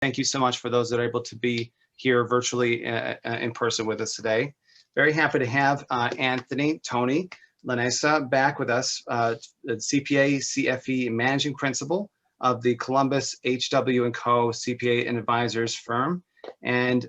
Thank you so much for those that are able to be here virtually in person with us today. Very happy to have Anthony, Tony, LaNasa back with us, the CPA CFE Managing Principal of the Columbus HW&Co CPA and Advisors firm. And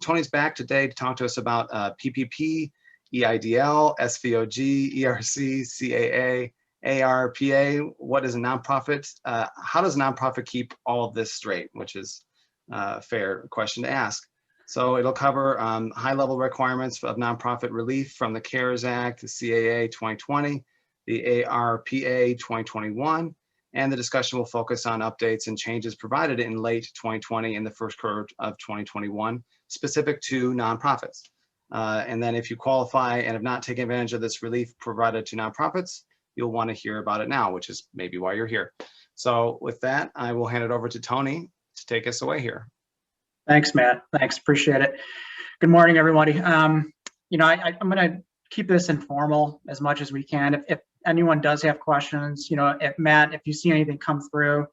Tony's back today to talk to us about PPP, EIDL, SVOG, ERC, CAA, ARPA. What is a nonprofit? How does a nonprofit keep all of this straight, which is a fair question to ask. So it'll cover high-level requirements of nonprofit relief from the CARES Act, the CAA 2020, the ARPA 2021, and the discussion will focus on updates and changes provided in late 2020 and the first quarter of 2021, specific to nonprofits. And then if you qualify and have not taken advantage of this relief provided to nonprofits, you'll want to hear about it now, which is maybe why you're here. So with that, I will hand it over to Tony to take us away here. Thanks, Matt. Thanks, appreciate it. Good morning, everybody. I'm going to keep this informal as much as we can. If anyone does have questions, Matt, if you see anything come through,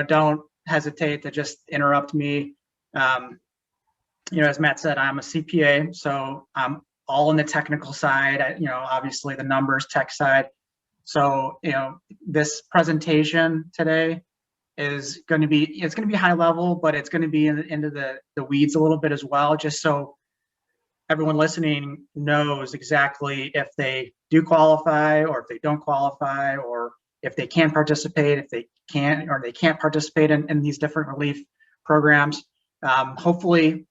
don't hesitate to just interrupt me. As Matt said, I'm a CPA, so I'm all on the technical side, obviously the numbers, tech side. So, this presentation today is going to be, high level, but it's going to be into the weeds a little bit as well, just so everyone listening knows exactly if they do qualify or if they don't qualify, or if they can participate, if they can't, or they can't participate in these different relief programs. Hopefully,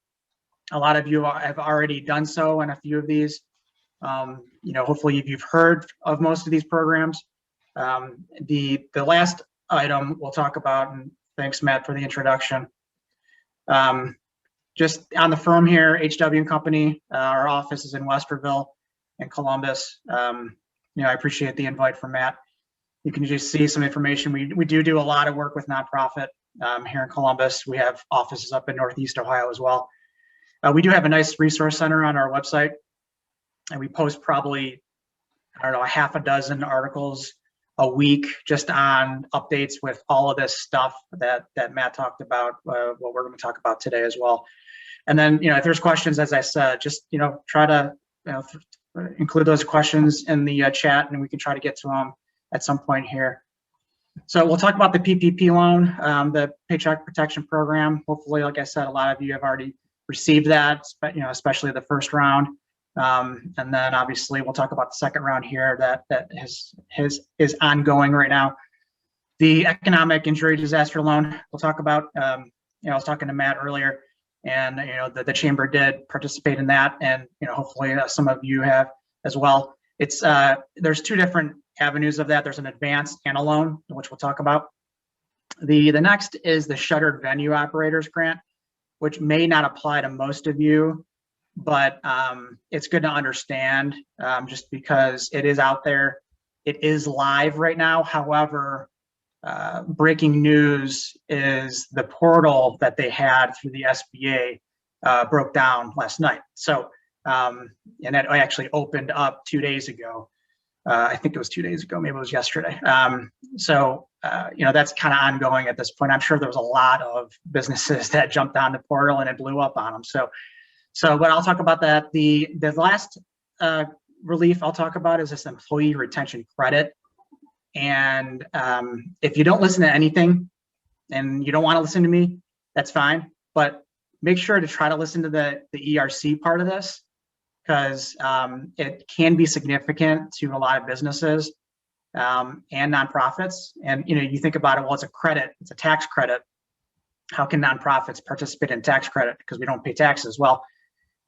a lot of you have already done so in a few of these. Hopefully you've heard of most of these programs. The last item we'll talk about, and thanks, Matt, for the introduction. Just on the firm here, HW & Company, our office is in Westerville and Columbus. I appreciate the invite from Matt. You can just see some information. We do a lot of work with nonprofit here in Columbus. We have offices up in Northeast Ohio as well. We do have a nice resource center on our website, and we post probably, a half a dozen articles a week just on updates with all of this stuff that Matt talked about, what we're going to talk about today as well. And then, if there's questions, as I said, just, try to include those questions in the chat, and we can try to get to them at some point here. So we'll talk about the PPP loan, the Paycheck Protection Program. Hopefully, like I said, a lot of you have already received that, especially the first round. And then obviously we'll talk about the second round here that is ongoing right now. The economic injury disaster loan we'll talk about. I was talking to Matt earlier, and the chamber did participate in that, and hopefully some of you have as well. It's there's two different avenues of that. There's an advance and a loan, which we'll talk about. The next is the Shuttered Venue Operators Grant, which may not apply to most of you, but it's good to understand just because it is out there. It is live right now. However, breaking news is the portal that they had through the SBA broke down last night. So, and that actually opened up 2 days ago. I think it was 2 days ago, maybe it was yesterday. That's kind of ongoing at this point. I'm sure there was a lot of businesses that jumped on the portal and it blew up on them. But I'll talk about that. The last relief I'll talk about is this employee retention credit. And if you don't listen to anything and you don't want to listen to me, that's fine. But make sure to try to listen to the ERC part of this, because it can be significant to a lot of businesses and nonprofits. And you think about it, well, it's a credit, it's a tax credit. How can nonprofits participate in tax credit? Because we don't pay taxes. Well,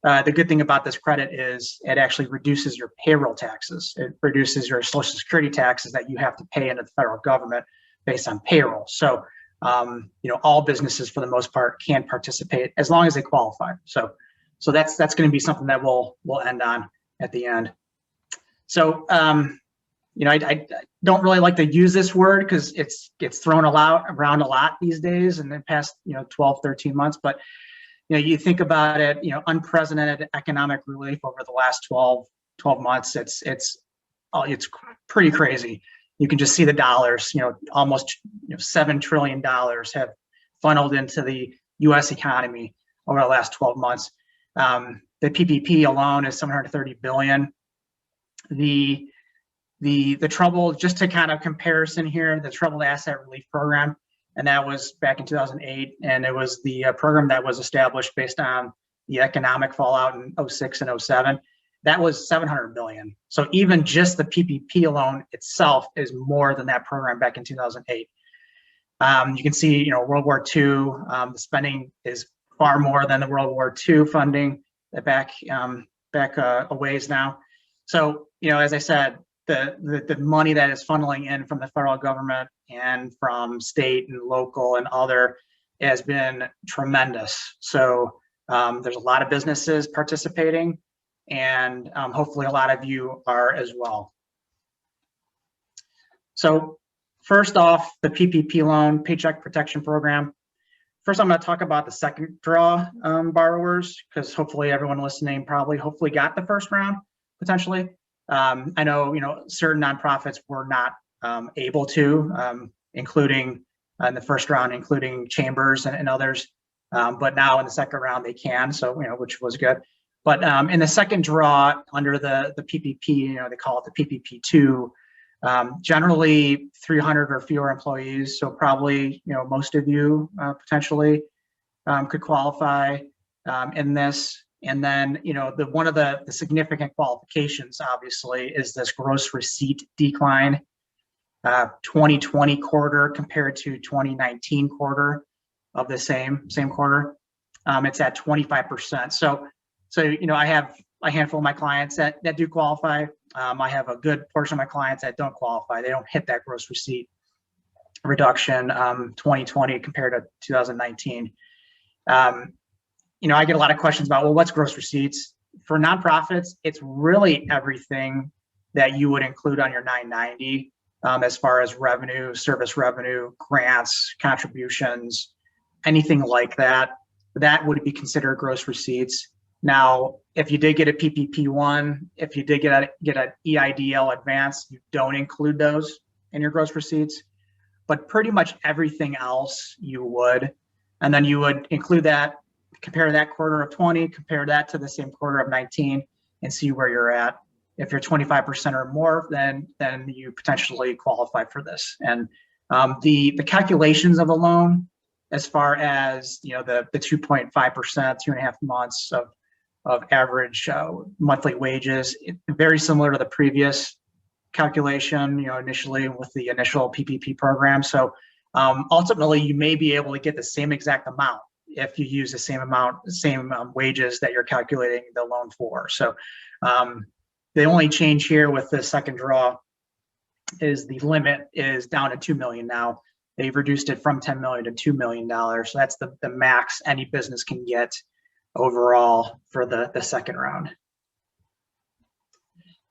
the good thing about this credit is it actually reduces your payroll taxes. It reduces your Social Security taxes that you have to pay into the federal government based on payroll. So, all businesses for the most part can participate as long as they qualify. So that's going to be something that we'll end on at the end. So, I don't really like to use this word because it's thrown around a lot these days in the past 12, 13 months. But you think about it, unprecedented economic relief over the last 12 months. It's pretty crazy. You can just see the dollars. Almost $7 trillion have funneled into the U.S. economy over the last 12 months. The PPP alone is $730 billion. The trouble, just to kind of comparison here, the Troubled Asset Relief Program, and that was back in 2008, and it was the program that was established based on the economic fallout in 06 and 07. That was $700 billion. So even just the PPP loan itself is more than that program back in 2008. You can see, you know, World War II, the spending is far more than the World War II funding back a ways now. So, you know, as I said, the money that is funneling in from the federal government and from state and local and other has been tremendous. So there's a lot of businesses participating, and hopefully a lot of you are as well. So first off, the PPP loan, Paycheck Protection Program. First, I'm going to talk about the second draw borrowers, because hopefully everyone listening hopefully got the first round potentially. I know, you know, certain nonprofits were not able to, including in the first round, including chambers and others. But now in the second round they can, so, you know, which was good. But in the second draw under the PPP, you know, they call it the PPP2, generally 300 or fewer employees. So probably, you know, most of you potentially could qualify in this. And then, you know, one of the significant qualifications, obviously, is this gross receipt decline. 2020 quarter compared to 2019 quarter of the same quarter, it's at 25%. So you know, I have a handful of my clients that do qualify. I have a good portion of my clients that don't qualify. They don't hit that gross receipt reduction 2020 compared to 2019. You know, I get a lot of questions about, well, what's gross receipts? For nonprofits, it's really everything that you would include on your 990 as far as revenue, service revenue, grants, contributions, anything like that. That would be considered gross receipts. Now, if you did get a PPP1, if you did get an EIDL advance, you don't include those in your gross receipts, but pretty much everything else you would. And then you would include that, compare that quarter of 20, compare that to the same quarter of 19, and see where you're at. If you're 25% or more, then you potentially qualify for this. And the calculations of the loan, as far as, you know, the 2.5%, 2.5 months of average monthly wages, very similar to the previous calculation, you know, initially with the initial PPP program. So ultimately, you may be able to get the same exact amount if you use the same amount, same wages that you're calculating the loan for. So the only change here with the second draw is the limit is down to $2 million now. They've reduced it from $10 million to $2 million. So that's the max any business can get overall for the second round.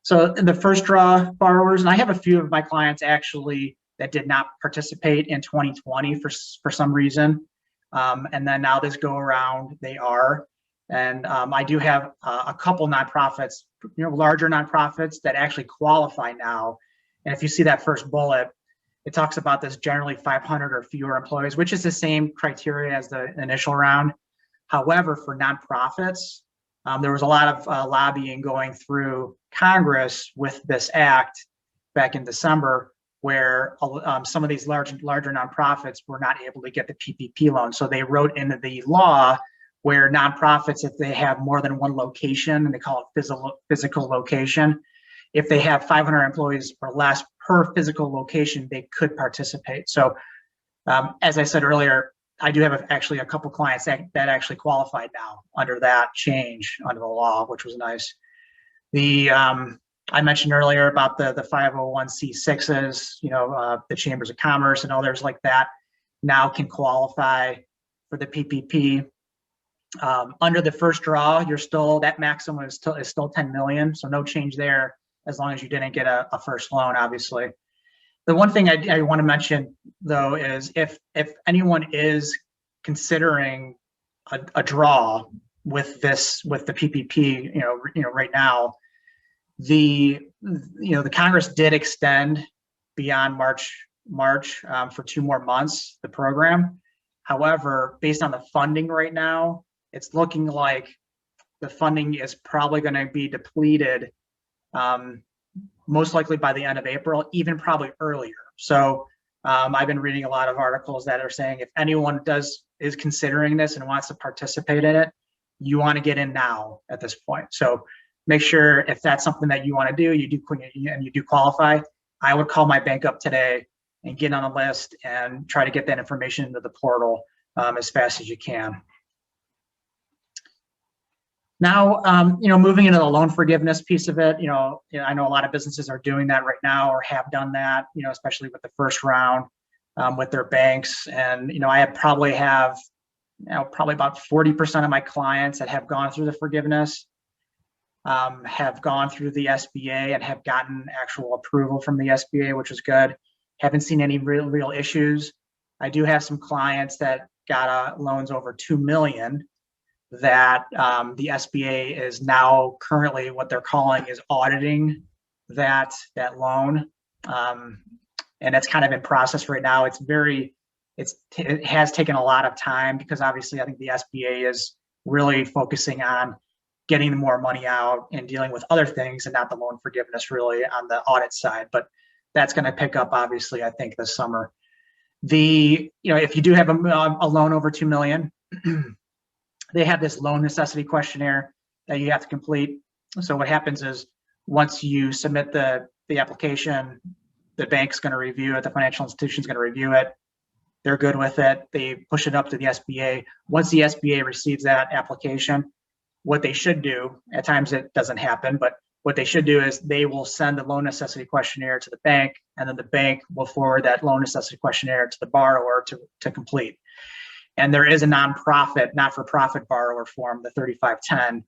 So in the first draw borrowers, and I have a few of my clients actually that did not participate in 2020 for some reason. And then now this go around, they are. And I do have a couple nonprofits, you know, larger nonprofits that actually qualify now. And if you see that first bullet, it talks about this generally 500 or fewer employees, which is the same criteria as the initial round. However, for nonprofits, there was a lot of lobbying going through Congress with this act back in December, where some of these larger nonprofits were not able to get the PPP loan. So they wrote into the law where nonprofits, if they have more than one location, and they call it physical location, if they have 500 employees or less per physical location, they could participate. So as I said earlier, I do have actually a couple clients that actually qualified now under that change under the law, which was nice. I mentioned earlier about the 501c6s, you know, the chambers of commerce and others like that now can qualify for the PPP. Under the first draw, you're still, that maximum is still 10 million, so no change there as long as you didn't get a first loan, obviously. The one thing I want to mention though is if anyone is considering a draw with the PPP, you know right now, the Congress did extend beyond March for 2 more months the program. However, based on the funding right now, it's looking like the funding is probably going to be depleted, most likely by the end of April, even probably earlier. So I've been reading a lot of articles that are saying if anyone is considering this and wants to participate in it, you want to get in now at this point. So make sure if that's something that you want to do, you do qualify. I would call my bank up today and get on a list and try to get that information into the portal as fast as you can. Now, moving into the loan forgiveness piece of it, I know a lot of businesses are doing that right now or have done that, especially with the first round with their banks. And, I probably have about 40% of my clients that have gone through the forgiveness, have gone through the SBA and have gotten actual approval from the SBA, which is good. Haven't seen any real issues. I do have some clients that got loans over $2 million that the SBA is now currently what they're calling is auditing that loan. And it's kind of in process right now. It has taken a lot of time because obviously I think the SBA is really focusing on getting more money out and dealing with other things and not the loan forgiveness really on the audit side. But that's going to pick up obviously, I think, this summer. If you do have a loan over $2 million, they have this loan necessity questionnaire that you have to complete. So what happens is once you submit the application, the bank's going to review it, the financial institution's going to review it. They're good with it. They push it up to the SBA. Once the SBA receives that application, what they should do, at times it doesn't happen, but what they should do is they will send the loan necessity questionnaire to the bank, and then the bank will forward that loan necessity questionnaire to the borrower to complete. And there is a nonprofit, not-for-profit borrower form, the 3510.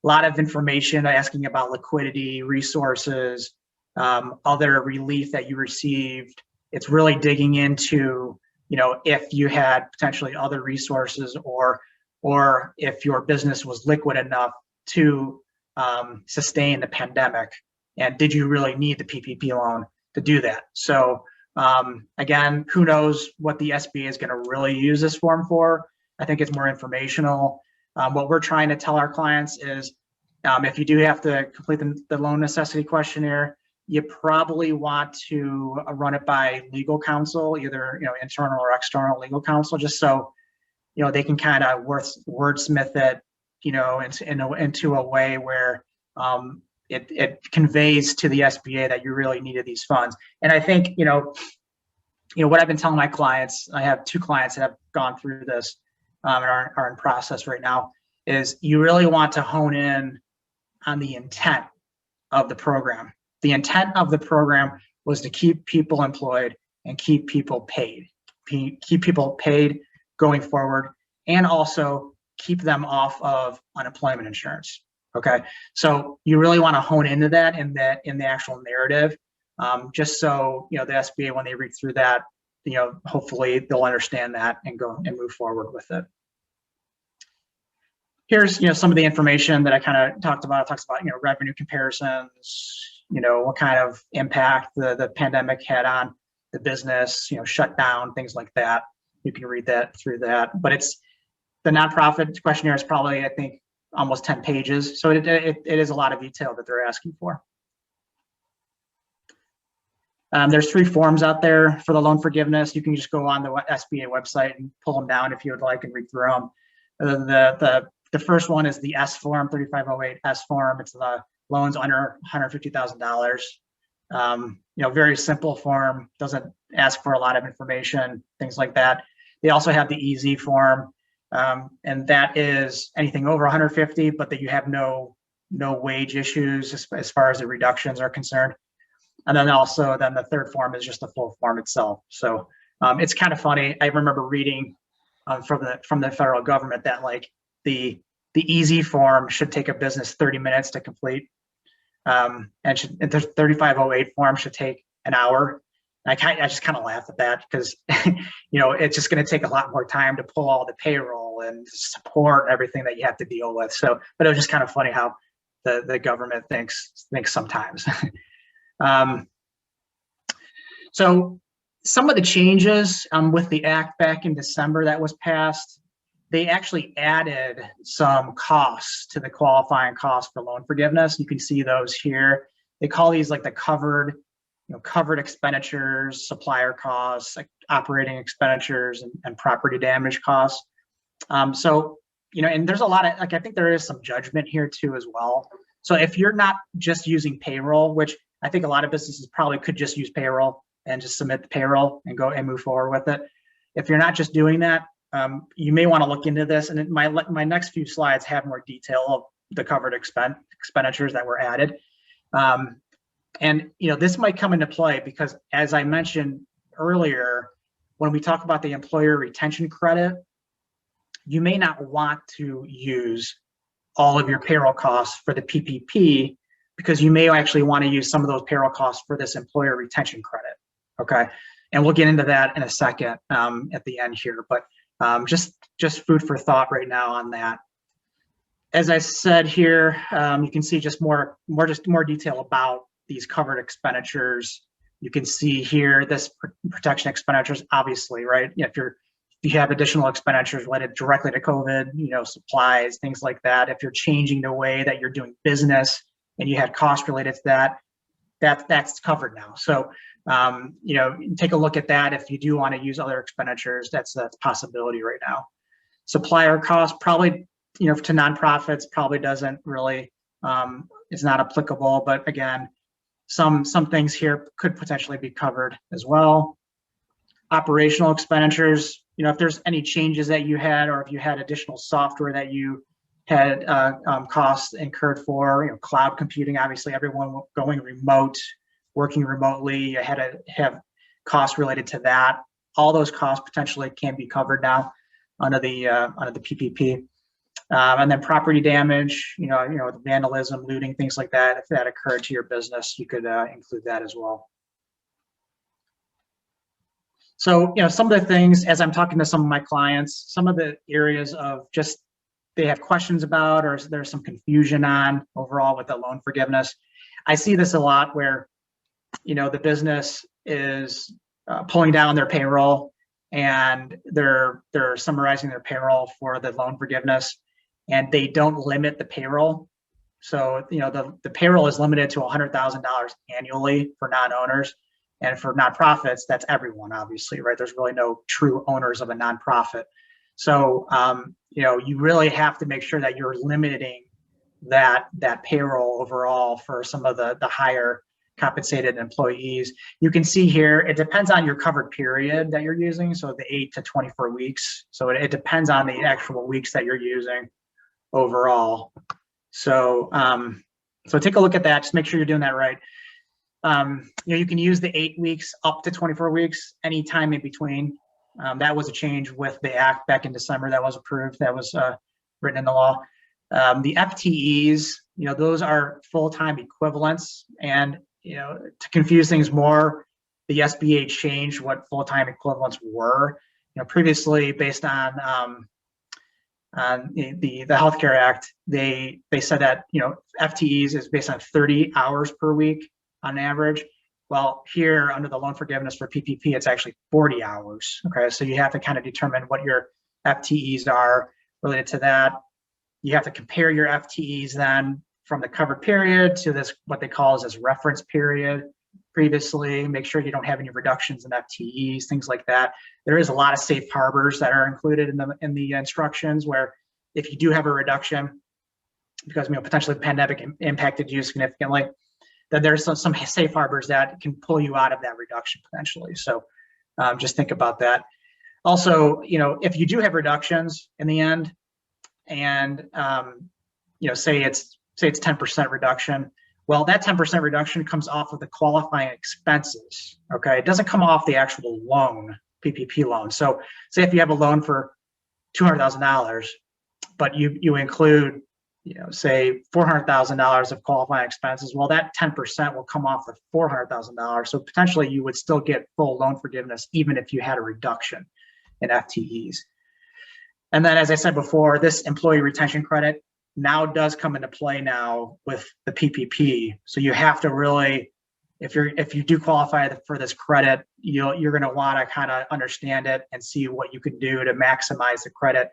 A lot of information asking about liquidity, resources, other relief that you received. It's really digging into, if you had potentially other resources or if your business was liquid enough to sustain the pandemic. And did you really need the PPP loan to do that? So again, who knows what the SBA is going to really use this form for? I think it's more informational. What we're trying to tell our clients is if you do have to complete the loan necessity questionnaire, you probably want to run it by legal counsel, either internal or external legal counsel, just so they can kind of wordsmith it, into a way where it conveys to the SBA that you really needed these funds. And I think what I've been telling my clients, I have 2 clients that have gone through this and are in process right now, is you really want to hone in on the intent of the program. The intent of the program was to keep people employed and keep people paid, going forward, and also keep them off of unemployment insurance. Okay, so you really want to hone into that in the actual narrative, just so the SBA, when they read through that, hopefully they'll understand that and go and move forward with it. Here's some of the information that I kind of talked about. It talks about revenue comparisons, what kind of impact the pandemic had on the business, shutdown, things like that. You can read that through that. But the nonprofit questionnaire is probably, I think, almost 10 pages. So it is a lot of detail that they're asking for. There's 3 forms out there for the loan forgiveness. You can just go on the SBA website and pull them down if you would like and read through them. The first one is the S form, 3508 S form. It's the loans under $150,000. Very simple form, doesn't ask for a lot of information, things like that. They also have the EZ form, and that is anything over 150, but that you have no wage issues as far as the reductions are concerned. And then also, the third form is just the full form itself. So it's kind of funny. I remember reading from the federal government that the easy form should take a business 30 minutes to complete, and the 3508 form should take an hour. I just kind of laugh at that because it's just going to take a lot more time to pull all the payroll and support everything that you have to deal with. So, but it was just kind of funny how the government thinks sometimes. So Some of the changes with the act back in December that was passed, they actually added some costs to the qualifying costs for loan forgiveness. You can see those here. They call these like the covered, covered expenditures, supplier costs, like operating expenditures, and property damage costs. So, and there's a lot of, I think there is some judgment here too as well. So if you're not just using payroll, which I think a lot of businesses probably could just use payroll and just submit the payroll and go and move forward with it. If you're not just doing that, you may want to look into this. And my next few slides have more detail of the covered expenditures that were added. And this might come into play because, as I mentioned earlier, when we talk about the employer retention credit, you may not want to use all of your payroll costs for the PPP because you may actually want to use some of those payroll costs for this employer retention credit. Okay, and we'll get into that in a second at the end here, but just food for thought right now on that. As I said here, you can see just more detail about these covered expenditures. You can see here this protection expenditures, obviously, right? If you have additional expenditures related directly to COVID, supplies, things like that. If you're changing the way that you're doing business and you had costs related to that, that's covered now. So, take a look at that. If you do want to use other expenditures, that's a possibility right now. Supplier costs probably, to nonprofits probably doesn't really, it's not applicable, but again, some things here could potentially be covered as well. Operational expenditures, if there's any changes that you had, or if you had additional software that you had costs incurred for, cloud computing, obviously everyone going remote, working remotely, you had to have costs related to that. All those costs potentially can be covered now under the PPP. And then property damage, vandalism, looting, things like that. If that occurred to your business, you could include that as well. So, some of the things, as I'm talking to some of my clients, some of the areas of just they have questions about, or there's some confusion on overall with the loan forgiveness. I see this a lot where, the business is pulling down their payroll and they're summarizing their payroll for the loan forgiveness, and they don't limit the payroll. So, the payroll is limited to $100,000 annually for non-owners. And for nonprofits, that's everyone, obviously, right? There's really no true owners of a nonprofit. So, you really have to make sure that you're limiting that payroll overall for some of the higher compensated employees. You can see here, it depends on your covered period that you're using. So the 8 to 24 weeks. So it depends on the actual weeks that you're using overall. So, so take a look at that. Just make sure you're doing that right. You can use the 8 weeks up to 24 weeks, anytime in between. That was a change with the act back in December that was approved, that was written in the law. The FTEs, those are full-time equivalents. And, to confuse things more, the SBA changed what full-time equivalents were. Previously, based on the Healthcare Act, they said that, FTEs is based on 30 hours per week on average. Well, here under the loan forgiveness for PPP, it's actually 40 hours. Okay, so you have to kind of determine what your FTEs are related to that. You have to compare your FTEs then from the covered period to this, what they call as reference period previously. Make sure you don't have any reductions in FTEs, things like that. There is a lot of safe harbors that are included in the instructions, where if you do have a reduction because potentially the pandemic impacted you significantly, then there's some safe harbors that can pull you out of that reduction potentially. So just think about that. Also, if you do have reductions in the end, and say it's 10% reduction, well, that 10% reduction comes off of the qualifying expenses. Okay, it doesn't come off the actual loan, PPP loan. So say if you have a loan for $200,000, but you include say $400,000 of qualifying expenses, well, that 10% will come off the $400,000. So potentially you would still get full loan forgiveness even if you had a reduction in FTEs. And then, as I said before, this employee retention credit now does come into play now with the PPP. So you have to really if you do qualify for this credit, you're going to want to kind of understand it and see what you can do to maximize the credit,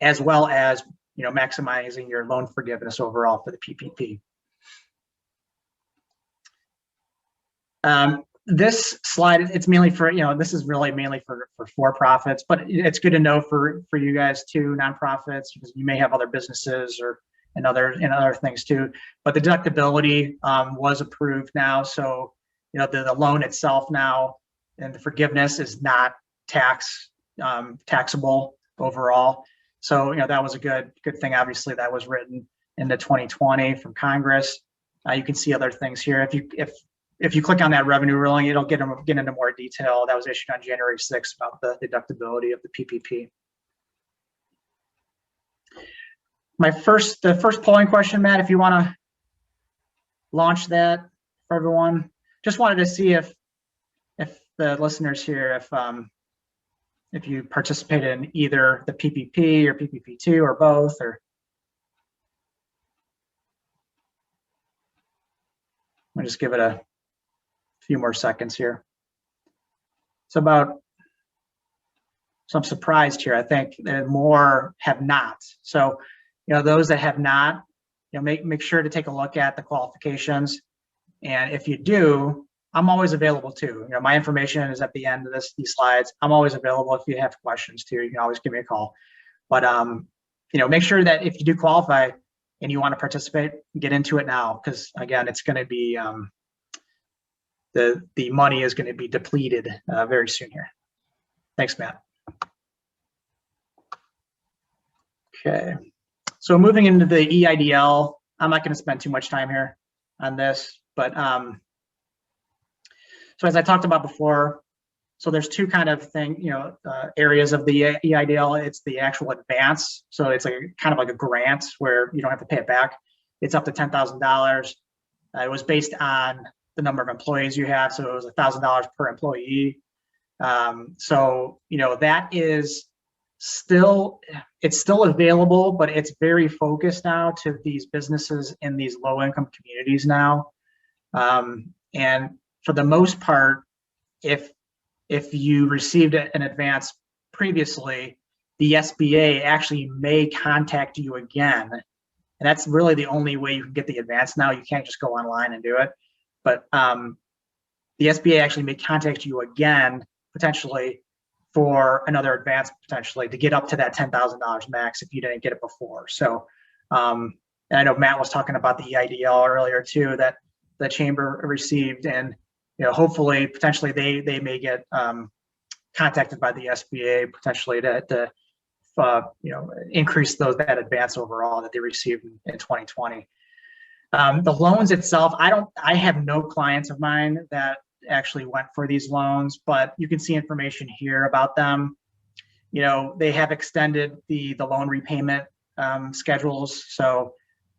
as well as maximizing your loan forgiveness overall for the PPP. This slide, it's mainly for, this is really mainly for for-profits, but it's good to know for you guys too, nonprofits, because you may have other businesses and other things too. But the deductibility was approved now, so the loan itself now and the forgiveness is not taxable overall. So that was a good thing. Obviously, that was written into 2020 from Congress. You can see other things here. If you click on that revenue ruling, it'll get into more detail. That was issued on January 6th about the deductibility of the PPP. The first polling question, Matt, if you want to launch that for everyone. Just wanted to see if the listeners here, if you participated in either the PPP or PPP2 or both, or I'll just give it a few more seconds here. So I'm surprised here. I think that more have not. So, those that have not, make sure to take a look at the qualifications. And if you do, I'm always available too. My information is at the end of these slides. I'm always available if you have questions too. You can always give me a call. But make sure that if you do qualify and you want to participate, get into it now, because again, it's going to be the money is going to be depleted very soon here. Thanks, Matt. Okay, so moving into the EIDL, I'm not going to spend too much time here on this, but so as I talked about before, so there's two kind of areas of the EIDL. It's the actual advance, so it's kind of like a grant where you don't have to pay it back. It's up to $10,000. It was based on the number of employees you have, so it was $1,000 per employee. So that is still available, but it's very focused now to these businesses in these low-income communities now. And for the most part, if you received an advance previously, the SBA actually may contact you again. And that's really the only way you can get the advance now. You can't just go online and do it. But the SBA actually may contact you again, potentially, for another advance, potentially, to get up to that $10,000 max if you didn't get it before. So, and I know Matt was talking about the EIDL earlier too, that the chamber received, and hopefully, potentially, they may get contacted by the SBA potentially to increase that advance overall that they received in 2020. The loans itself, I have no clients of mine that actually went for these loans, but you can see information here about them. They have extended the loan repayment schedules. So,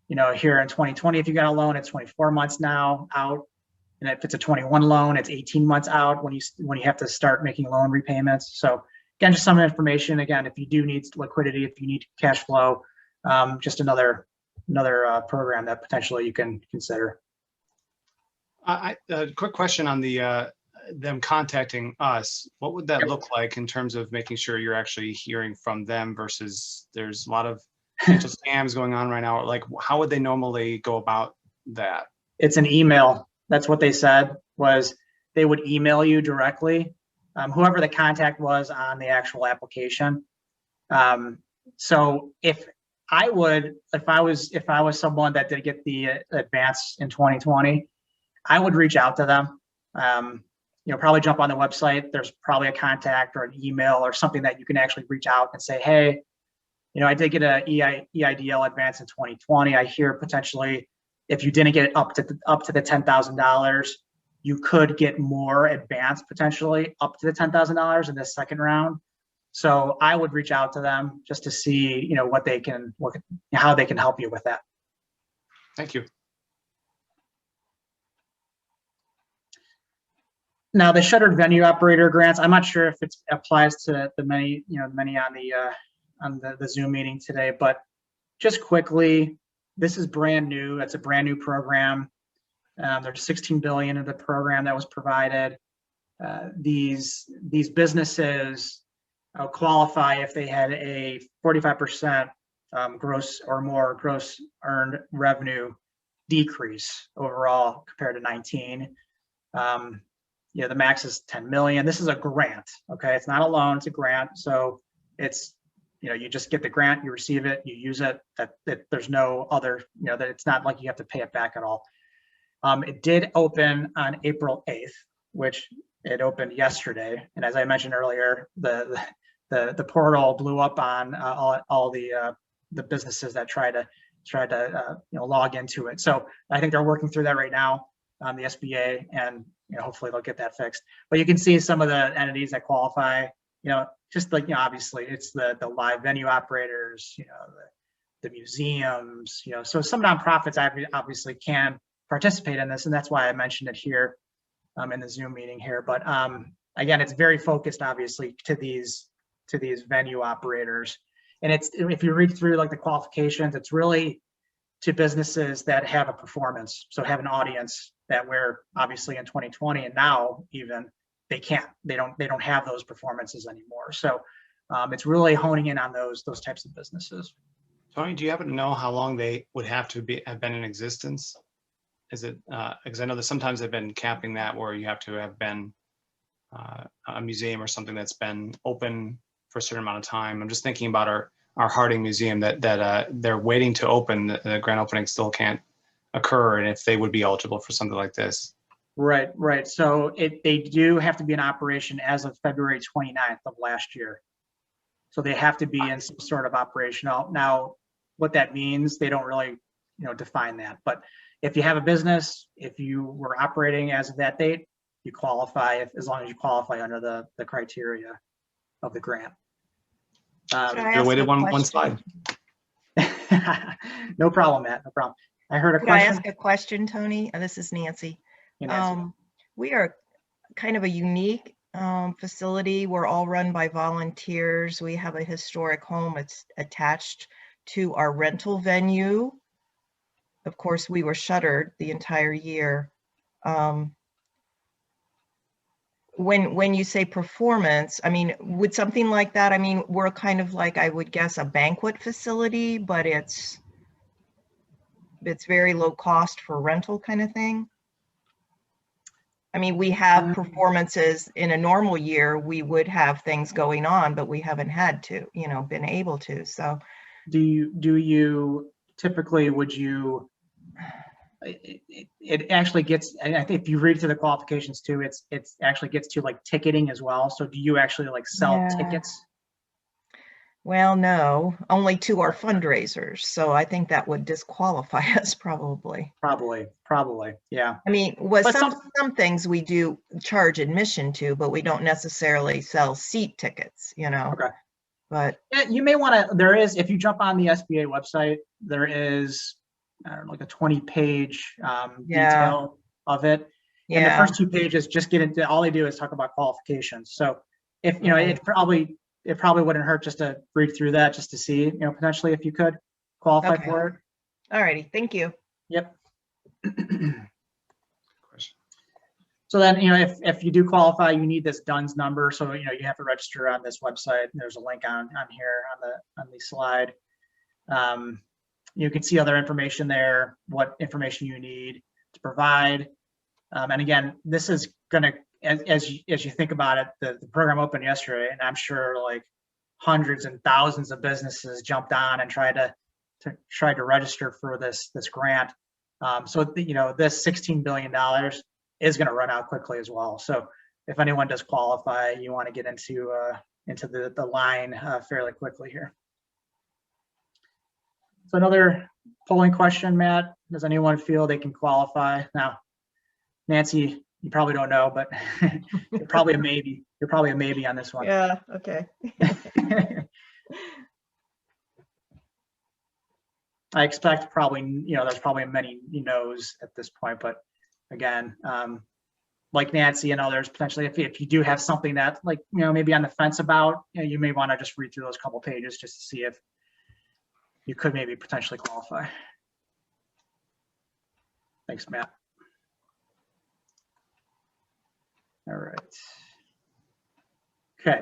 here in 2020, if you got a loan, it's 24 months now out. And if it's a 21 loan, it's 18 months out when you have to start making loan repayments. So again, just some information. Again, if you do need liquidity, if you need cash flow, just another program that potentially you can consider. A quick question on them contacting us. What would that look like in terms of making sure you're actually hearing from them versus there's a lot of potential scams going on right now? Like, how would they normally go about that? It's an email. That's what they said, was they would email you directly, whoever the contact was on the actual application. So if I was someone that did get the advance in 2020, I would reach out to them. Probably jump on the website. There's probably a contact or an email or something that you can actually reach out and say, hey, I did get a EIDL advance in 2020. I hear potentially if you didn't get it up to the $10,000, you could get more advance potentially up to the $10,000 in this second round. So I would reach out to them just to see, how they can help you with that. Thank you. Now the shuttered venue operator grants, I'm not sure if it applies to the many on the Zoom meeting today, but just quickly, this is brand new. It's a brand new program. There's 16 billion in the program that was provided. These businesses qualify if they had a 45% gross or more gross earned revenue decrease overall compared to 19. Yeah, the max is 10 million. This is a grant, okay? It's not a loan, it's a grant. So it's, you just get the grant, you receive it, you use it, that there's no other, that it's not like you have to pay it back at all. It did open on April 8th, which it opened yesterday. And as I mentioned earlier, the portal blew up on all the businesses that try to log into it. So I think they're working through that right now on the SBA, and hopefully they'll get that fixed. But you can see some of the entities that qualify. Just like obviously it's the live venue operators, the museums, so some nonprofits obviously can participate in this, and that's why I mentioned it here in the Zoom meeting here. But again, it's very focused obviously to these venue operators. And it's, if you read through like the qualifications, it's really to businesses that have a performance, so have an audience that we're obviously in 2020 and now even they don't have those performances anymore. So it's really honing in on those types of businesses. Tony, do you happen to know how long they would have been in existence? Is it because I know that sometimes they've been capping that where you have to have been a museum or something that's been open for a certain amount of time. I'm just thinking about our Harding Museum that they're waiting to open. The grand opening still can't occur, and if they would be eligible for something like this. Right. So they do have to be in operation as of February 29th of last year. So they have to be in some sort of operational. Now, what that means, they don't really, define that. But if you have a business, if you were operating as of that date, you qualify as long as you qualify under the criteria of the grant. You waited one slide. No problem, Matt. No problem. I heard a Could question. I ask a question, Tony? This is Nancy. Hey, Nancy. We are kind of a unique facility. We're all run by volunteers. We have a historic home. It's attached to our rental venue. Of course, we were shuttered the entire year. When you say performance, I mean, would something like that, I mean, we're kind of like, I would guess, a banquet facility, but it's very low cost for rental kind of thing. I mean, we have performances in a normal year, we would have things going on, but we haven't had to, been able to. So do you typically, would you, it actually gets, and I think if you read through the qualifications too, it actually gets to like ticketing as well. So do you actually like sell tickets? Well, no, only to our fundraisers. So I think that would disqualify us probably. Probably, yeah. I mean, some things we do charge admission to, but we don't necessarily sell seat tickets, Okay. But yeah, you may want to, there is, if you jump on the SBA website, there is, I don't know, like a 20-page detail of it. Yeah. And the first 2 pages just get into, all they do is talk about qualifications. So if, it probably wouldn't hurt just to read through that just to see, potentially if you could qualify for it. All righty, thank you. Yep. So then, if you do qualify, you need this DUNS number. So, you have to register on this website. There's a link on here on the slide. You can see other information there, what information you need to provide. And again, this is going to, as you think about it, the program opened yesterday, and I'm sure like hundreds and thousands of businesses jumped on and tried to register for this grant. So this $16 billion is going to run out quickly as well. So if anyone does qualify, you want to get into the line fairly quickly here. So another polling question, Matt, does anyone feel they can qualify? Now, Nancy, you probably don't know, but you're probably a maybe. You're probably a maybe on this one. Yeah, okay. I expect probably, there's probably many no's at this point, but again, like Nancy and others, potentially, if you do have something that like, maybe on the fence about, you may want to just read through those couple pages just to see if you could maybe potentially qualify. Thanks, Matt. Okay,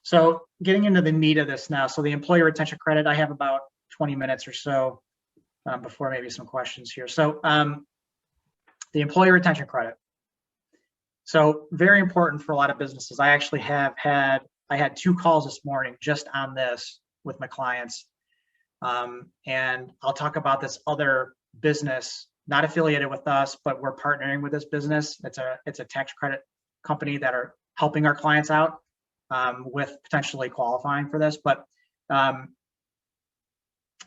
so getting into the meat of this now. So the employee retention credit, I have about 20 minutes or so before maybe some questions here. So the employee retention credit. So very important for a lot of businesses. I actually had 2 calls this morning just on this with my clients. And I'll talk about this other business, not affiliated with us, but we're partnering with this business. It's a tax credit company that are helping our clients out with potentially qualifying for this. But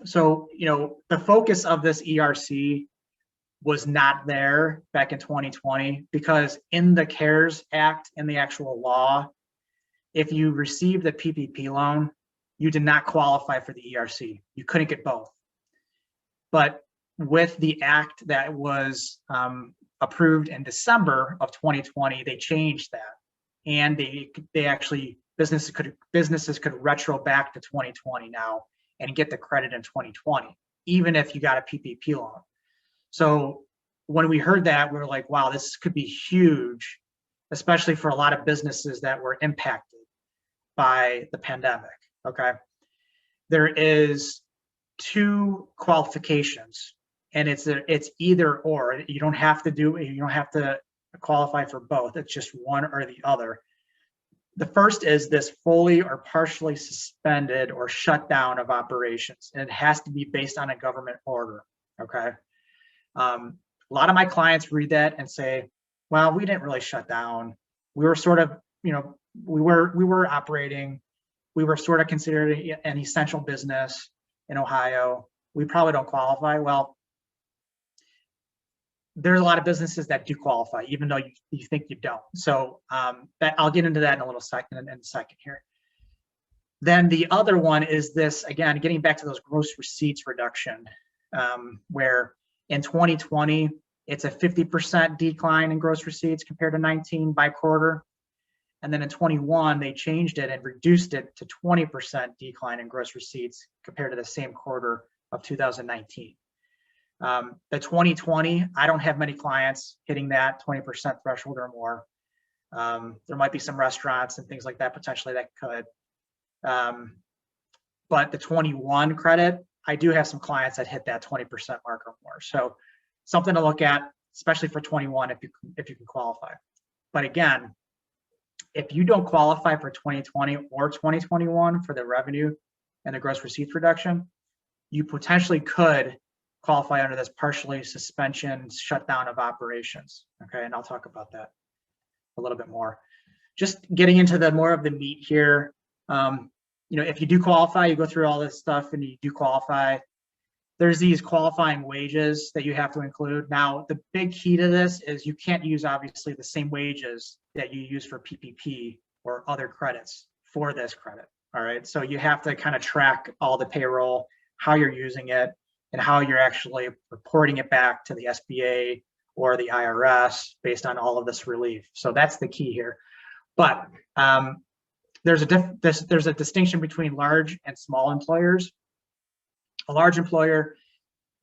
so, you know, the focus of this ERC was not there back in 2020 because in the CARES Act, in the actual law, if you received the PPP loan, you did not qualify for the ERC. You couldn't get both. But with the act that was approved in December of 2020, they changed that, and they actually businesses could retro back to 2020 now and get the credit in 2020, even if you got a PPP loan. So when we heard that, we were like, wow, this could be huge, especially for a lot of businesses that were impacted by the pandemic. Okay, there is 2 qualifications, and it's either or. You don't have to qualify for both. It's just one or the other. The first is this fully or partially suspended or shut down of operations, and it has to be based on a government order. Okay, a lot of my clients read that and say, well, we didn't really shut down. We were sort of, you know, we were operating. We were sort of considered an essential business in Ohio. We probably don't qualify. Well, there's a lot of businesses that do qualify, even though you think you don't. So that I'll get into that in a second here. Then the other one is this, again, getting back to those gross receipts reduction, where in 2020, it's a 50% decline in gross receipts compared to 19 by quarter. And then in 21, they changed it and reduced it to 20% decline in gross receipts compared to the same quarter of 2019. The 2020, I don't have many clients hitting that 20% threshold or more. There might be some restaurants and things like that potentially that could. But the 21 credit, I do have some clients that hit that 20% mark or more. So something to look at, especially for 21 if you can qualify. But again, if you don't qualify for 2020 or 2021 for the revenue and the gross receipts reduction, you potentially could qualify under this partially suspension shutdown of operations. Okay, and I'll talk about that a little bit more. Just getting into the more of the meat here. You know, if you do qualify, you go through all this stuff and you do qualify. There's these qualifying wages that you have to include. Now, the big key to this is you can't use obviously the same wages that you use for PPP or other credits for this credit. All right, so you have to kind of track all the payroll, how you're using it, and how you're actually reporting it back to the SBA or the IRS based on all of this relief. So that's the key here. But there's a distinction between large and small employers. A large employer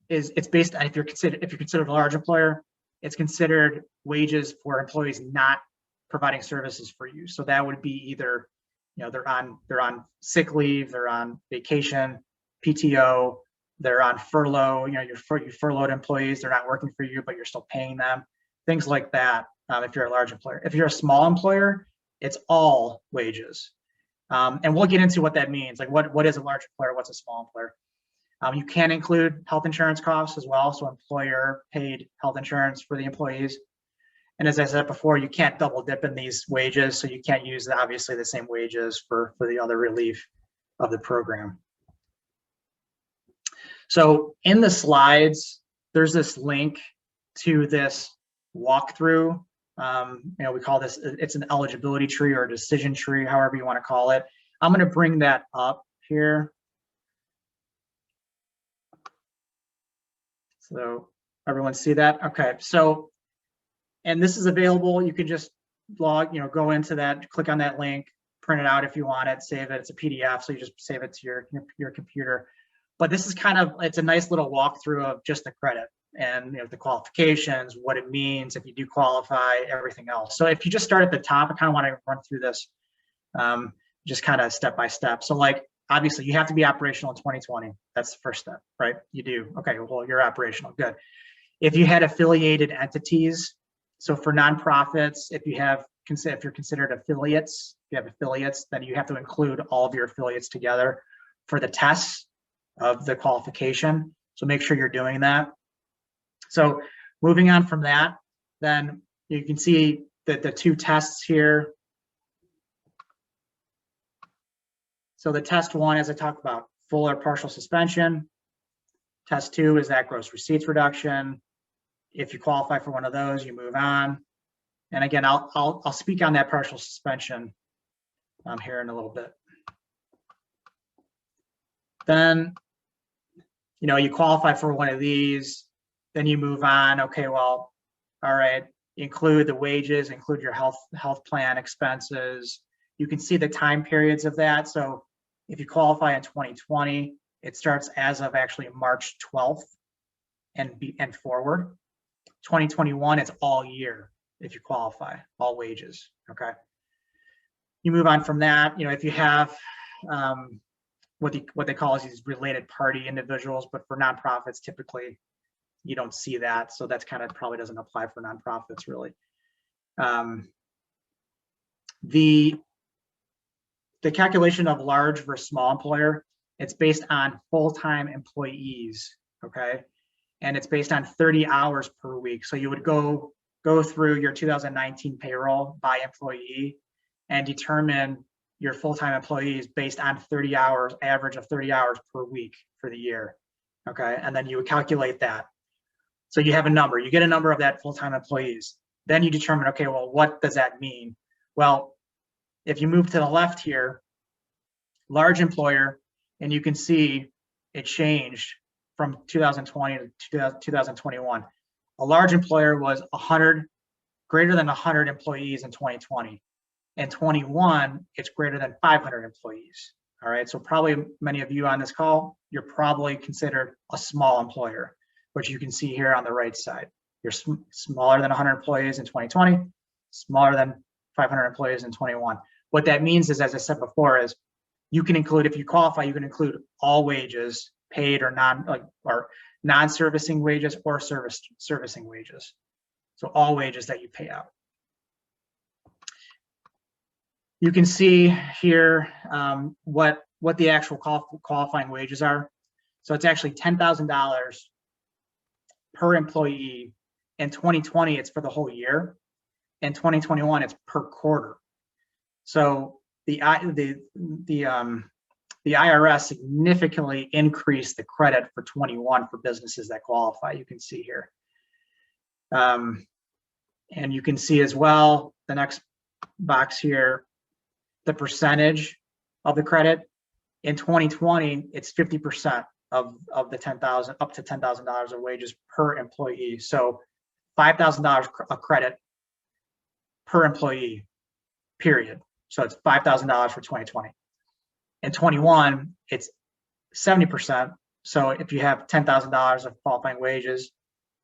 it's based on, if you're considered a large employer, it's considered wages for employees not providing services for you. So that would be either, you know, they're on sick leave, they're on vacation, PTO, they're on furlough, you know, you furloughed employees, they're not working for you, but you're still paying them, things like that. If you're a large employer. If you're a small employer, it's all wages. And we'll get into what that means. Like what is a large employer? What's a small employer? You can include health insurance costs as well. So employer paid health insurance for the employees. And as I said before, you can't double dip in these wages. So you can't use obviously the same wages for the other relief of the program. So in the slides, there's this link to this walkthrough. You know, we call this, it's an eligibility tree or a decision tree, however you want to call it. I'm going to bring that up here. So everyone see that? Okay, so, and this is available. You can just log, you know, go into that, click on that link, print it out if you want it, save it. It's a PDF, so you just save it to your computer. But this is kind of, it's a nice little walkthrough of just the credit. and the qualifications, what it means if you do qualify, everything else. So if you just start at the top, I kind of want to run through this just kind of step by step. So like, obviously you have to be operational in 2020. That's the first step, right? You do. Okay, well, you're operational, good. If you had affiliated entities, so for nonprofits, if you're considered affiliates, if you have affiliates, then you have to include all of your affiliates together for the tests of the qualification. So make sure you're doing that. So moving on from that, then you can see that the two tests here. So the test one, as I talked about, full or partial suspension. Test two is that gross receipts reduction. If you qualify for one of those, you move on. And again, I'll speak on that partial suspension here in a little bit. Then, you qualify for one of these, then you move on. Okay, well, all right, include the wages, include your health plan expenses. You can see the time periods of that. So if you qualify in 2020, it starts as of actually March 12th and forward. 2021, it's all year if you qualify, all wages, okay? You move on from that, if you have what they call is these related party individuals, but for nonprofits, typically you don't see that. So that's kind of probably doesn't apply for nonprofits really. The calculation of large versus small employer, it's based on full-time employees, okay? And it's based on 30 hours per week. So you would go through your 2019 payroll by employee and determine your full-time employees based on 30 hours, average of 30 hours per week for the year, okay? And then you would calculate that. So you have a number, you get a number of that full-time employees. Then you determine, okay, well, what does that mean? Well, if you move to the left here, large employer, and you can see it changed from 2020 to 2021. A large employer was greater than 100 employees in 2020. In 21, it's greater than 500 employees. All right, so probably many of you on this call, you're probably considered a small employer, which you can see here on the right side. You're smaller than 100 employees in 2020, smaller than 500 employees in 21. What that means is, as I said before, is you can include, if you qualify, you can include all wages, paid or non-servicing wages or servicing wages. So all wages that you pay out. You can see here what the actual qualifying wages are. So it's actually $10,000 per employee. In 2020, it's for the whole year. In 2021, it's per quarter. So the IRS significantly increased the credit for 21 for businesses that qualify. You can see here. And you can see as well, the next box here, the percentage of the credit. In 2020, it's 50% of the $10,000, up to $10,000 of wages per employee. So $5,000 of credit per employee, period. So it's $5,000 for 2020. In 21, it's 70%. So if you have $10,000 of qualifying wages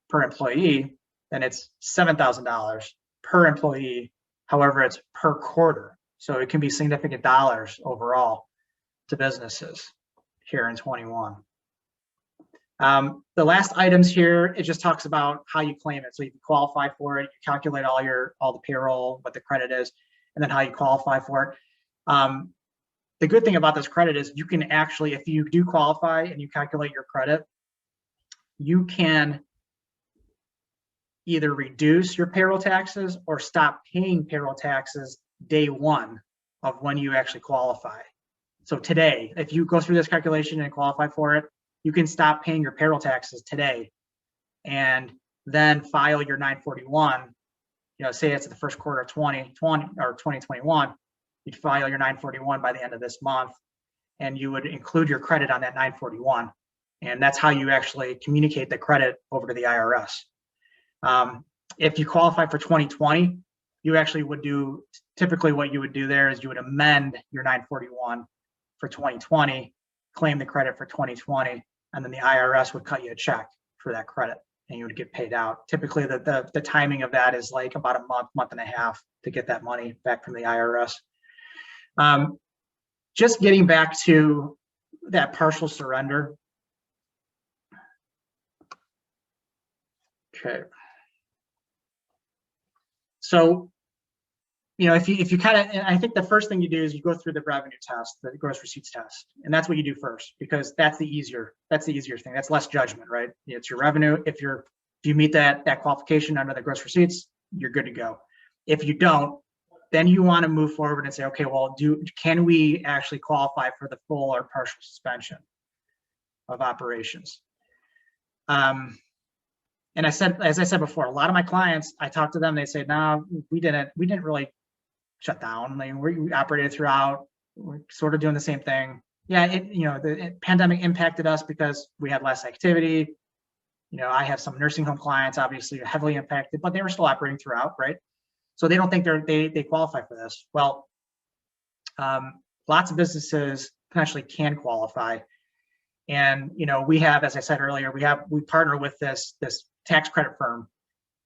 per employee, then it's $7,000 per employee. However, it's per quarter. So it can be significant dollars overall to businesses here in 21. The last items here, it just talks about how you claim it. So you can qualify for it, you calculate all the payroll, what the credit is, and then how you qualify for it. The good thing about this credit is you can actually, if you do qualify and you calculate your credit, you can either reduce your payroll taxes or stop paying payroll taxes day one of when you actually qualify. So today, if you go through this calculation and qualify for it, you can stop paying your payroll taxes today and then file your 941. Say it's the first quarter of 2020 or 2021, you'd file your 941 by the end of this month, and you would include your credit on that 941. And that's how you actually communicate the credit over to the IRS. If you qualify for 2020, you actually would do, typically what you would do there is you would amend your 941 for 2020, claim the credit for 2020, and then the IRS would cut you a check for that credit. and you would get paid out. Typically, the timing of that is like about a month and a half to get that money back from the IRS. Just getting back to that partial surrender. Okay. So, you know, if you kind of, I think the first thing you do is you go through the revenue test, the gross receipts test, and that's what you do first, because that's the easier thing. That's less judgment, right? It's your revenue. If you meet that qualification under the gross receipts, you're good to go. If you don't, then you want to move forward and say, okay, well, can we actually qualify for the full or partial suspension of operations? And as I said before, a lot of my clients, I talk to them, they say, no, we didn't really shut down. Like, we operated throughout. We're sort of doing the same thing. Yeah, the pandemic impacted us because we had less activity. You know, I have some nursing home clients, obviously heavily impacted, but they were still operating throughout, right? So they don't think they qualify for this. Well, lots of businesses potentially can qualify. And, you know, we have, as I said earlier, we partner with this tax credit firm,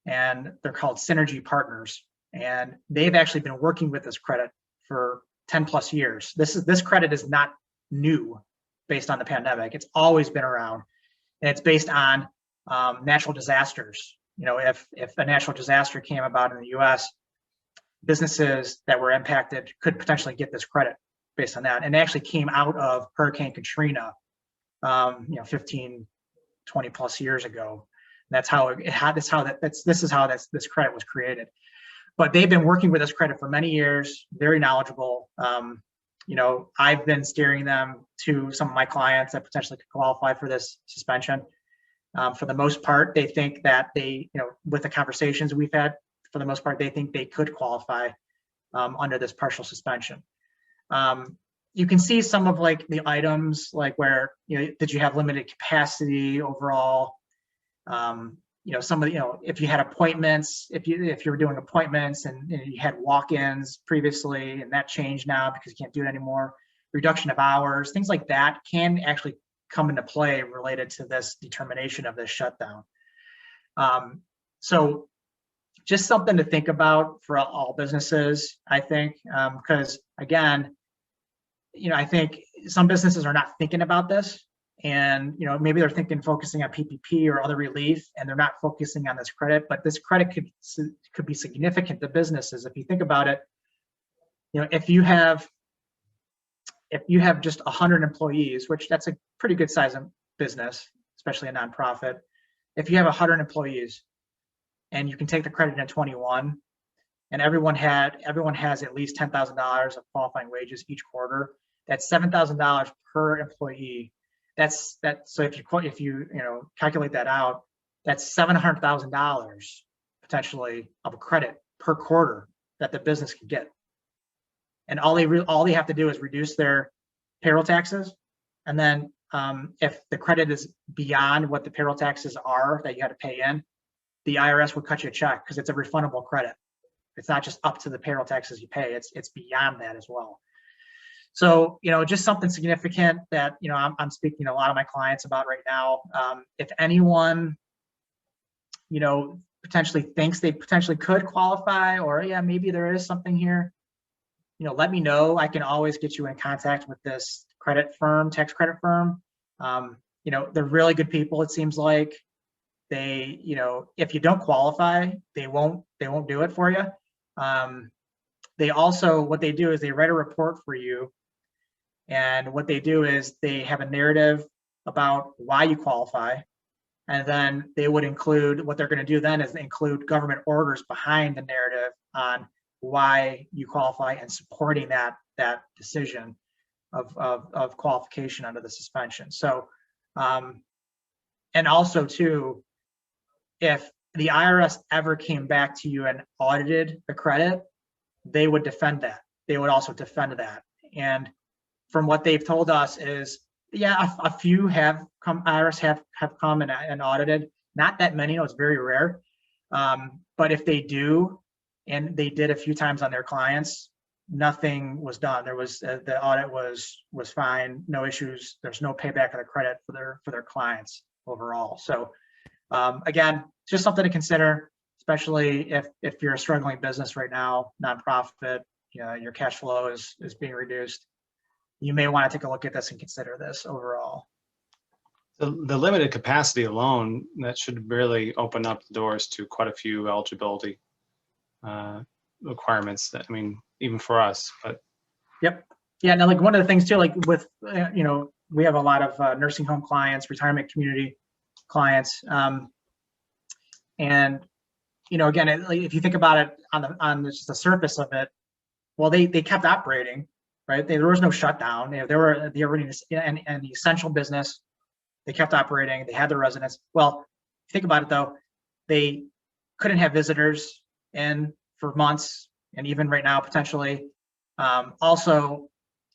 and they're called Synergy Partners. And they've actually been working with this credit for 10 plus years. This credit is not new based on the pandemic. It's always been around, and it's based on natural disasters. You know, if a natural disaster came about in the US, businesses that were impacted could potentially get this credit based on that. And it actually came out of Hurricane Katrina, 15, 20 plus years ago. And that's how this credit was created. But they've been working with this credit for many years, very knowledgeable. You know, I've been steering them to some of my clients that potentially could qualify for this suspension. For the most part, they think that with the conversations we've had, for the most part, they think they could qualify under this partial suspension. You can see some of like the items, like where, did you have limited capacity overall? Some of the, if you had appointments, if you were doing appointments and you had walk-ins previously and that changed now because you can't do it anymore, reduction of hours, things like that can actually come into play related to this determination of this shutdown. So just something to think about for all businesses, I think, because again, I think some businesses are not thinking about this, and maybe they're focusing on PPP or other relief, and they're not focusing on this credit. But this credit could be significant to businesses if you think about it. If you have just 100 employees, which that's a pretty good size of business, especially a nonprofit. If you have 100 employees and you can take the credit in 21, and everyone has at least $10,000 of qualifying wages each quarter, that's $7,000 per employee. So if you calculate that out, that's $700,000 potentially of a credit per quarter that the business can get. And all they have to do is reduce their payroll taxes, and then if the credit is beyond what the payroll taxes are that you had to pay in, the IRS will cut you a check because it's a refundable credit. It's not just up to the payroll taxes you pay; it's beyond that as well. So just something significant that I'm speaking to a lot of my clients about right now. If anyone potentially thinks they potentially could qualify, or maybe there is something here, let me know. I can always get you in contact with this tax credit firm. They're really good people. It seems like they, if you don't qualify, they won't do it for you. They also, what they do is they write a report for you. And what they do is they have a narrative about why you qualify. And then they would include, what they're going to do then is include government orders behind the narrative on why you qualify and supporting that decision of qualification under the suspension. So, and also too, if the IRS ever came back to you and audited the credit, they would defend that. They would also defend that. And from what they've told us is, a few IRS have come and audited, not that many, it's very rare. But if they do, and they did a few times on their clients, nothing was done. There was the audit was fine, no issues. There's no payback of the credit for their clients overall. So Again, just something to consider, especially if you're a struggling business right now, nonprofit, your cash flow is being reduced. You may want to take a look at this and consider this overall. The limited capacity alone, that should really open up the doors to quite a few eligibility requirements that, I mean, even for us, but. Yep. Yeah. Now, like one of the things too, like with, we have a lot of nursing home clients, retirement community clients. And, again, if you think about it on just the surface of it, well, they kept operating, right? There was no shutdown. They were in the essential business. They kept operating. They had their residents. Well, think about it though, they couldn't have visitors in for months, and even right now potentially. Also,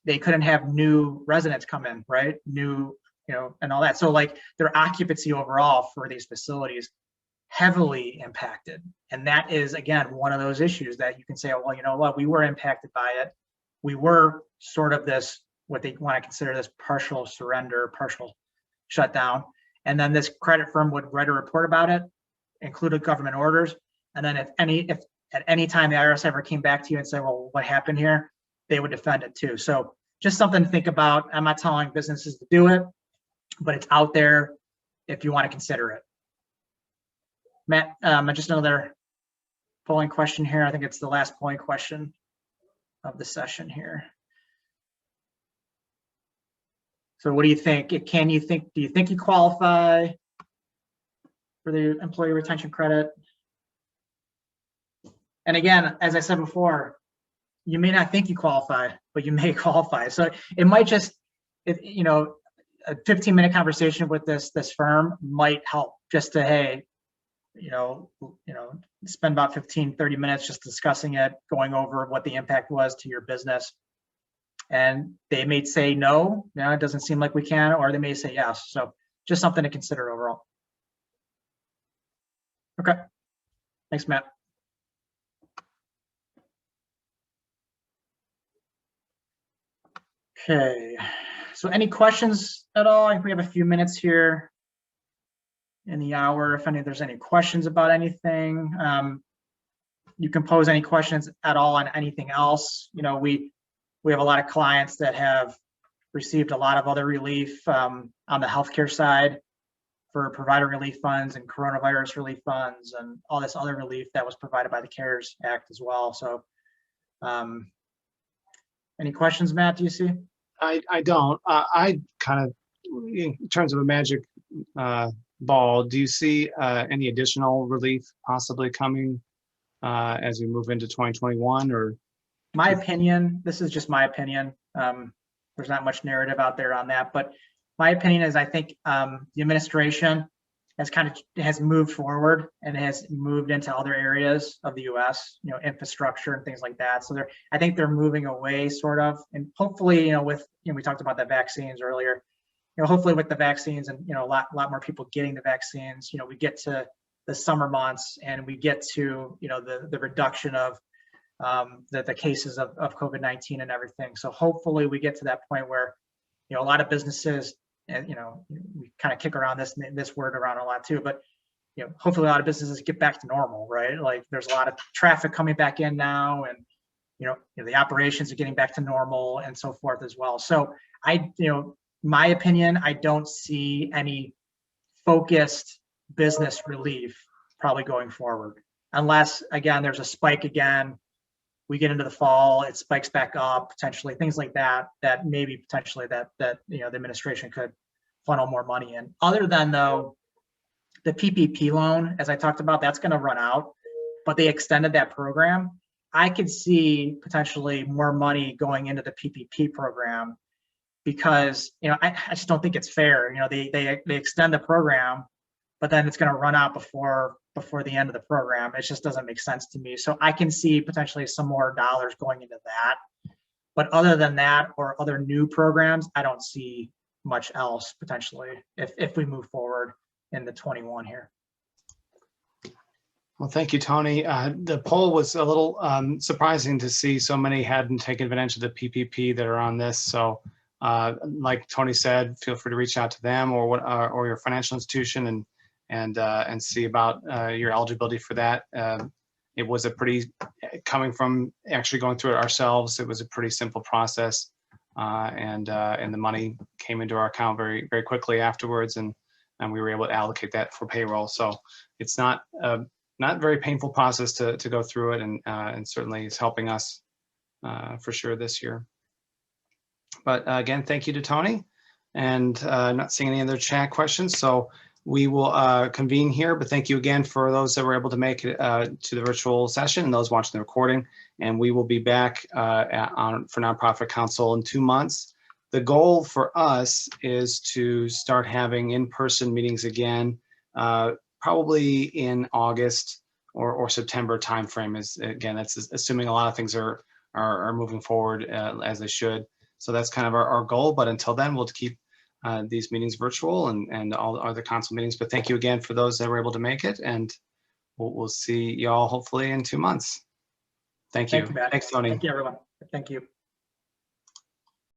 they couldn't have new residents come in, right? New, and all that. So like their occupancy overall for these facilities heavily impacted. And that is, again, one of those issues that you can say, oh, well, you know what, we were impacted by it. We were sort of this, what they want to consider this partial surrender, partial shutdown. And then this credit firm would write a report about it, included government orders. And then if at any time the IRS ever came back to you and said, well, what happened here, they would defend it too. So just something to think about. I'm not telling businesses to do it, but it's out there if you want to consider it. Matt, just another polling question here. I think it's the last polling question of the session here. So what do you think? Do you think you qualify for the employee retention credit? And again, as I said before, you may not think you qualify, but you may qualify. So it might just, a 15-minute conversation with this firm might help just to, hey, spend about 15-30 minutes just discussing it, going over what the impact was to your business. And they may say no, it doesn't seem like we can, or they may say yes. So just something to consider overall. Okay, thanks, Matt. Okay, so any questions at all? I think we have a few minutes here in the hour. If there's any questions about anything, you can pose any questions at all on anything else. We have a lot of clients that have received a lot of other relief on the healthcare side for provider relief funds and coronavirus relief funds and all this other relief that was provided by the CARES Act as well. So any questions, Matt, do you see? I don't. I kind of, in terms of a magic ball, do you see any additional relief possibly coming as we move into 2021? Or my opinion, this is just my opinion. There's not much narrative out there on that, but my opinion is I think the administration has moved forward and has moved into other areas of the U.S., infrastructure and things like that. So I think they're moving away sort of, and hopefully, we talked about the vaccines earlier, hopefully with the vaccines and, a lot more people getting the vaccines, we get to the summer months and we get to, the reduction of the cases of COVID-19 and everything. So hopefully we get to that point where, a lot of businesses, and we kind of kick around this word around a lot too, but hopefully a lot of businesses get back to normal, right? Like there's a lot of traffic coming back in now, and the operations are getting back to normal and so forth as well. So my opinion, I don't see any focused business relief probably going forward, unless again there's a spike again. We get into the fall, it spikes back up, potentially things like that, that maybe potentially that the administration could funnel more money in. Other than though, the PPP loan, as I talked about, that's going to run out, but they extended that program. I could see potentially more money going into the PPP program because, I just don't think it's fair. They extend the program, but then it's going to run out before the end of the program. It just doesn't make sense to me. So I can see potentially some more dollars going into that. But other than that, or other new programs, I don't see much else potentially if we move forward in the 21 here. Well, thank you, Tony. The poll was a little surprising to see so many hadn't taken advantage of the PPP that are on this. So like Tony said, feel free to reach out to them or your financial institution and and see about your eligibility for that. It was a pretty, coming from actually going through it ourselves, it was a pretty simple process. And the money came into our account very, very quickly afterwards, and we were able to allocate that for payroll. So it's not a very painful process to go through it, and certainly it's helping us for sure this year. But again, thank you to Tony, and I'm not seeing any other chat questions, so we will convene here. But thank you again for those that were able to make it to the virtual session and those watching the recording. And we will be back for Nonprofit Council in 2 months. The goal for us is to start having in-person meetings again, probably in August or September timeframe. Is again, that's assuming a lot of things are moving forward as they should. So that's kind of our goal. But until then, we'll keep these meetings virtual and all the other council meetings. But thank you again for those that were able to make it, and we'll see y'all hopefully in 2 months. Thank you. Thank you, Matt. Thanks, Tony. Thank you, everyone. Thank you.